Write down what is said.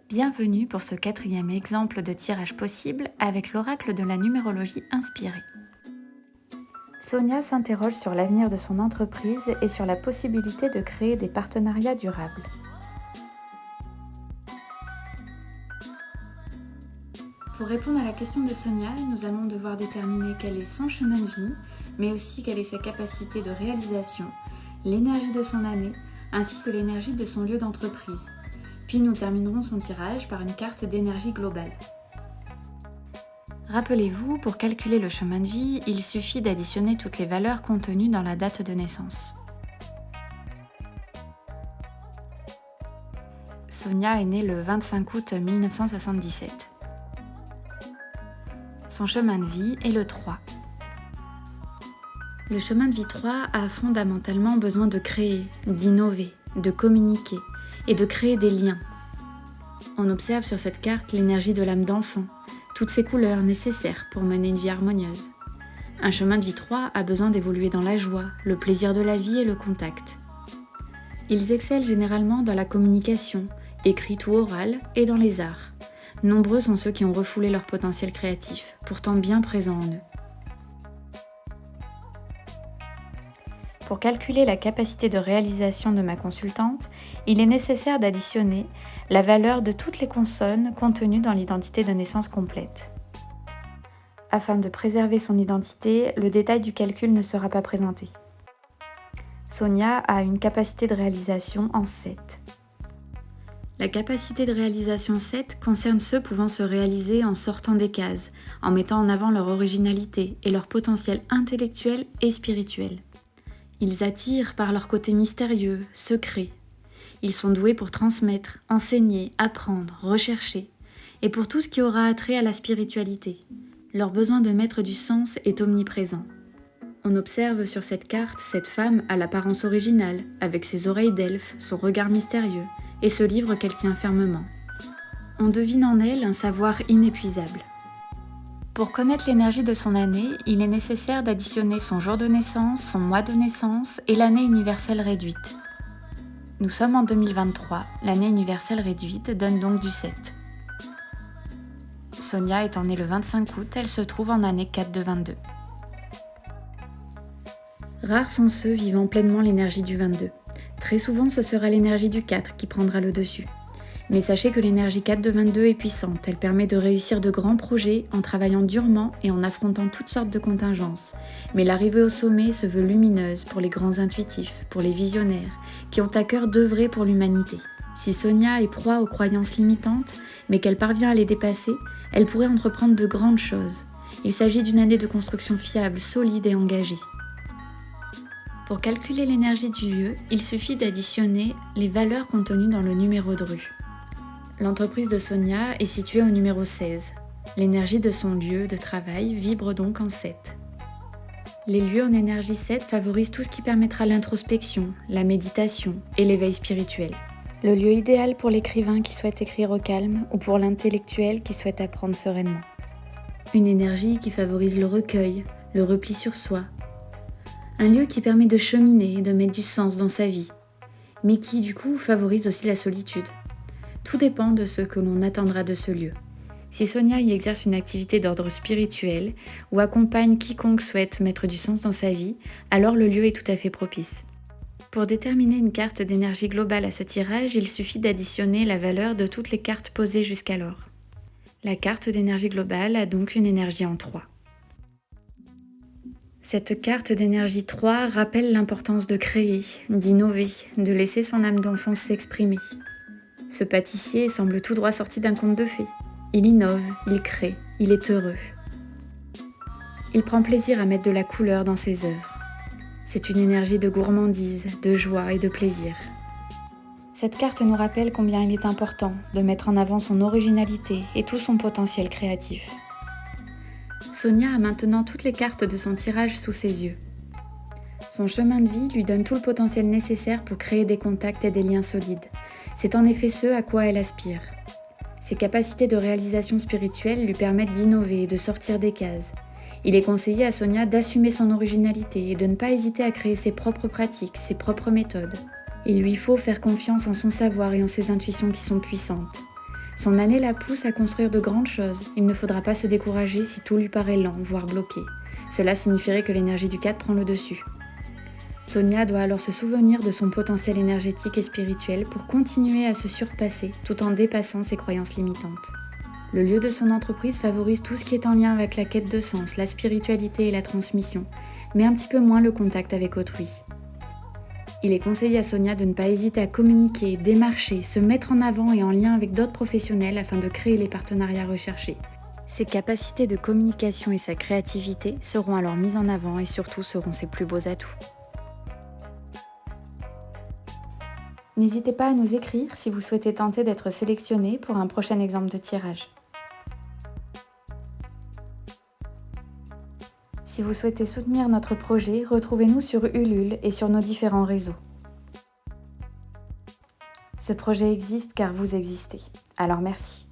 Bienvenue pour ce 4e exemple de tirage possible avec l'oracle de la numérologie inspirée. Sonia s'interroge sur l'avenir de son entreprise et sur la possibilité de créer des partenariats durables. Pour répondre à la question de Sonia, nous allons devoir déterminer quel est son chemin de vie, mais aussi quelle est sa capacité de réalisation, l'énergie de son année, ainsi que l'énergie de son lieu d'entreprise. Puis nous terminerons son tirage par une carte d'énergie globale. Rappelez-vous, pour calculer le chemin de vie, il suffit d'additionner toutes les valeurs contenues dans la date de naissance. Sonia est née le 25 août 1977. Son chemin de vie est le 3. Le chemin de vie 3 a fondamentalement besoin de créer, d'innover, de communiquer et de créer des liens. On observe sur cette carte l'énergie de l'âme d'enfant, toutes ses couleurs nécessaires pour mener une vie harmonieuse. Un chemin de vie 3 a besoin d'évoluer dans la joie, le plaisir de la vie et le contact. Ils excellent généralement dans la communication, écrite ou orale, et dans les arts. Nombreux sont ceux qui ont refoulé leur potentiel créatif, pourtant bien présent en eux. Pour calculer la capacité de réalisation de ma consultante, il est nécessaire d'additionner la valeur de toutes les consonnes contenues dans l'identité de naissance complète. Afin de préserver son identité, le détail du calcul ne sera pas présenté. Sonia a une capacité de réalisation en 7. La capacité de réalisation 7 concerne ceux pouvant se réaliser en sortant des cases, en mettant en avant leur originalité et leur potentiel intellectuel et spirituel. Ils attirent par leur côté mystérieux, secret. Ils sont doués pour transmettre, enseigner, apprendre, rechercher, et pour tout ce qui aura attrait à la spiritualité. Leur besoin de mettre du sens est omniprésent. On observe sur cette carte cette femme à l'apparence originale, avec ses oreilles d'elfe, son regard mystérieux, et ce livre qu'elle tient fermement. On devine en elle un savoir inépuisable. Pour connaître l'énergie de son année, il est nécessaire d'additionner son jour de naissance, son mois de naissance et l'année universelle réduite. Nous sommes en 2023, l'année universelle réduite donne donc du 7. Sonia étant née le 25 août, elle se trouve en année 4 de 22. Rares sont ceux vivant pleinement l'énergie du 22. Très souvent, ce sera l'énergie du 4 qui prendra le dessus. Mais sachez que l'énergie 4 de 22 est puissante, elle permet de réussir de grands projets en travaillant durement et en affrontant toutes sortes de contingences. Mais l'arrivée au sommet se veut lumineuse pour les grands intuitifs, pour les visionnaires, qui ont à cœur d'œuvrer pour l'humanité. Si Sonia est proie aux croyances limitantes, mais qu'elle parvient à les dépasser, elle pourrait entreprendre de grandes choses. Il s'agit d'une année de construction fiable, solide et engagée. Pour calculer l'énergie du lieu, il suffit d'additionner les valeurs contenues dans le numéro de rue. L'entreprise de Sonia est située au numéro 16. L'énergie de son lieu de travail vibre donc en 7. Les lieux en énergie 7 favorisent tout ce qui permettra l'introspection, la méditation et l'éveil spirituel. Le lieu idéal pour l'écrivain qui souhaite écrire au calme ou pour l'intellectuel qui souhaite apprendre sereinement. Une énergie qui favorise le recueil, le repli sur soi. Un lieu qui permet de cheminer et de mettre du sens dans sa vie, mais qui du coup favorise aussi la solitude. Tout dépend de ce que l'on attendra de ce lieu. Si Sonia y exerce une activité d'ordre spirituel ou accompagne quiconque souhaite mettre du sens dans sa vie, alors le lieu est tout à fait propice. Pour déterminer une carte d'énergie globale à ce tirage, il suffit d'additionner la valeur de toutes les cartes posées jusqu'alors. La carte d'énergie globale a donc une énergie en 3. Cette carte d'énergie 3 rappelle l'importance de créer, d'innover, de laisser son âme d'enfant s'exprimer. Ce pâtissier semble tout droit sorti d'un conte de fées. Il innove, il crée, il est heureux. Il prend plaisir à mettre de la couleur dans ses œuvres. C'est une énergie de gourmandise, de joie et de plaisir. Cette carte nous rappelle combien il est important de mettre en avant son originalité et tout son potentiel créatif. Sonia a maintenant toutes les cartes de son tirage sous ses yeux. Son chemin de vie lui donne tout le potentiel nécessaire pour créer des contacts et des liens solides. C'est en effet ce à quoi elle aspire. Ses capacités de réalisation spirituelle lui permettent d'innover et de sortir des cases. Il est conseillé à Sonia d'assumer son originalité et de ne pas hésiter à créer ses propres pratiques, ses propres méthodes. Il lui faut faire confiance en son savoir et en ses intuitions qui sont puissantes. Son année la pousse à construire de grandes choses. Il ne faudra pas se décourager si tout lui paraît lent, voire bloqué. Cela signifierait que l'énergie du 4 prend le dessus. Sonia doit alors se souvenir de son potentiel énergétique et spirituel pour continuer à se surpasser tout en dépassant ses croyances limitantes. Le lieu de son entreprise favorise tout ce qui est en lien avec la quête de sens, la spiritualité et la transmission, mais un petit peu moins le contact avec autrui. Il est conseillé à Sonia de ne pas hésiter à communiquer, démarcher, se mettre en avant et en lien avec d'autres professionnels afin de créer les partenariats recherchés. Ses capacités de communication et sa créativité seront alors mises en avant et surtout seront ses plus beaux atouts. N'hésitez pas à nous écrire si vous souhaitez tenter d'être sélectionné pour un prochain exemple de tirage. Si vous souhaitez soutenir notre projet, retrouvez-nous sur Ulule et sur nos différents réseaux. Ce projet existe car vous existez, alors merci.